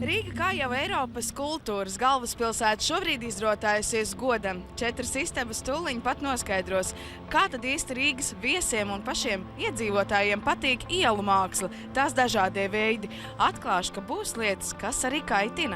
Rīga, kā jau Eiropas kultūras galvaspilsēta, šobrīd izrotājusies godam. 4 istabas tūliņ pat noskaidros, kā tad īsti Rīgas viesiem un pašiem iedzīvotājiem patīk ielu māksla, tās dažādie veidi. Atklāšu, ka būs lietas, kas arī kaitina.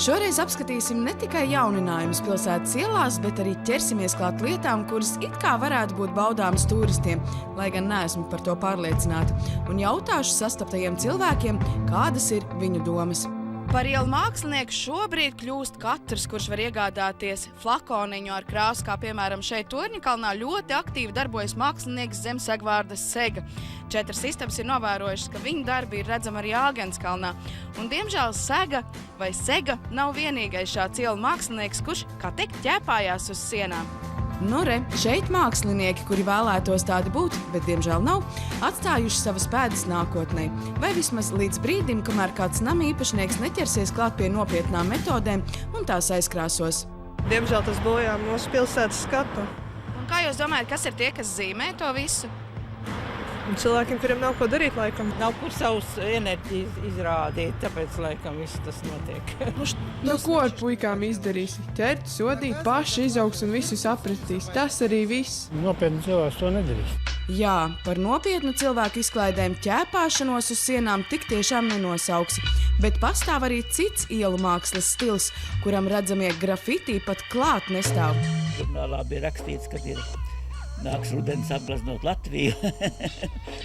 Šoreiz apskatīsim ne tikai jauninājumus pilsētas ielās, bet arī ķersimies klāt lietām, kuras it kā varētu būt baudāmas turistiem, lai gan neesmu par to pārliecināta, un jautāšu sastaptajiem cilvēkiem, kādas ir viņu domas. Par ielu mākslinieku šobrīd kļūst katrs, kurš var iegādāties flakoniņu ar krāsu, kā piemēram šeit Torņakalnā ļoti aktīvi darbojas mākslinieks zem segvārdas Sega. 4 istabas ir novērojušas, ka viņu darbi ir redzami arī Āgenskalnā. Un, diemžēl, Sega nav vienīgais šāds ielu mākslinieks, kurš, kā teikt, ķēpājās uz sienām. Nu re, šeit mākslinieki, kuri vēlētos tādi būt, bet diemžēl nav, atstājuši savas pēdas nākotnē. Vai vismaz līdz brīdim, kamēr kāds nama īpašnieks neķersies klāt pie nopietnām metodēm un tās aizkrāsos. Diemžēl tas bojā mūsu pilsētas skatu. Un kā jūs domājat, kas ir tie, kas zīmē to visu? Un cilvēkiem, kuriem nav ko darīt, laikam. Nav kur savus enerģijas izrādīt, tāpēc, laikam, viss tas notiek. Nu, ko ar puikām izdarīsi? Ķert, sodīt, paši izaugs un visu sapratīs. Tas arī viss. Nopietni cilvēks to nedarīs. Jā, par nopietnu cilvēku izklaidēm ķēpāšanos uz sienām tik tiešām nenosauksi. Bet pastāv arī cits ielu mākslas stils, kuram redzamie grafiti pat klāt nestāv. Žurnālā bija rakstīts, ka nāks rudens apgleznot Latviju.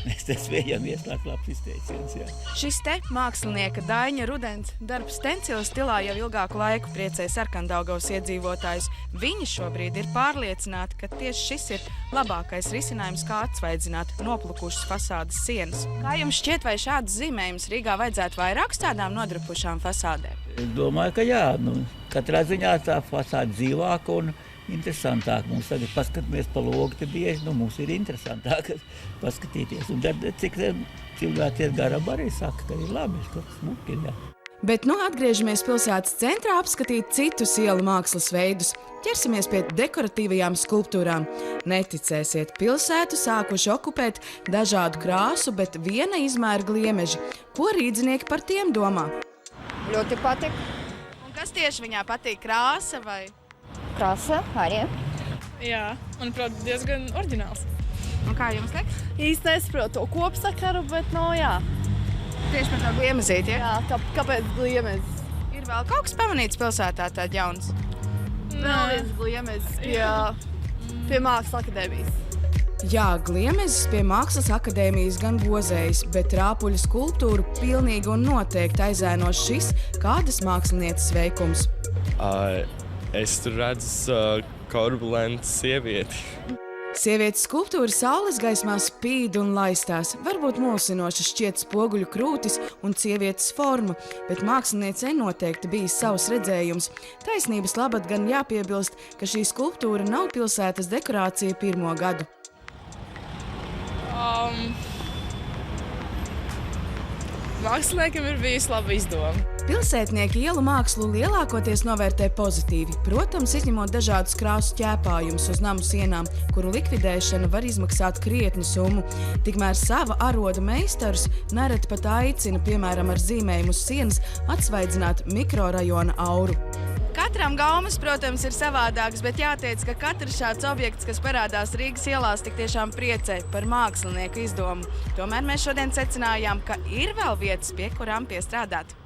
Mēs te spējamies, labs izteiciens, jā. Šis te mākslinieka Daiņa Rudens darbs stencila stilā jau ilgāku laiku priecē Sarkandaugavas iedzīvotājus. Viņi šobrīd ir pārliecināti, ka tieši šis ir labākais risinājums, kā atsvaidzināt noplukušas fasādes sienas. Kā jums šķiet, vai šādas zīmējumus Rīgā vajadzētu vairāk tādām nodrupušām fasādēm? Domāju, ka jā. Katrā ziņā tā fasāde dzīvāka un interesantāk. Mums tagad paskatāmies pa logu, te bieži, mums ir interesantāk paskatīties. Un tad, cik cilvēki iet garām, arī saka, ka ir labi, ka smuki ir, jā. Bet atgriežamies pilsētas centrā apskatīt citus ielu mākslas veidus. Ķersimies pie dekoratīvajām skulptūrām. Neticēsiet, pilsētu sākuši okupēt dažādu krāsu, bet viena izmēra gliemeži. Ko rīdzinieki par tiem domā? Ļoti patīk. Un kas tieši viņā patīk, krāsa vai? Krāsa arī. Jā, manuprāt, diezgan oriģināls. Un kā jums liekas? Īsti nesaprotu to kopsakaru, bet jā. Tieši par to gliemezīti, ja? Jā, kāpēc gliemežs? Ir vēl kaut kas pamanīts pilsētā tād jauns? Vēl viens gliemežs pie Mākslas akadēmijas. Jā, gliemezis pie Mākslas akadēmijas gan gozējas, bet rāpuļu skulptūru pilnīgi un noteikti aizēnos šis kādas mākslinieces veikums. Es tur redzu korpulentu sievieti. Sievietes skulptūra saules gaismā spīd un laistās. Varbūt mulsinoši šķiet spoguļu krūtis un sievietes forma, bet māksliniecei noteikti bijis savs redzējums. Taisnības labad gan jāpiebilst, ka šī skulptūra nav pilsētas dekorācija 1. gadu. Māksliniekam ir bijis laba izdoma. Pilsētnieki ielu mākslu lielākoties novērtē pozitīvi, protams, izņemot dažādus krāsu ķēpājumus uz namu sienām, kuru likvidēšana var izmaksāt krietnu summu. Tikmēr sava aroda meistarus nereti pat aicina, piemēram, ar zīmējumu uz sienas, atsvaidzināt mikrorajona auru. Katram gaumas, protams, ir savādāks, bet jāteic, ka katrs šāds objekts, kas parādās Rīgas ielās, tik tiešām priecē par mākslinieku izdomu. Tomēr mēs šodien secinājām, ka ir vēl vietas, pie kurām piestrādāt.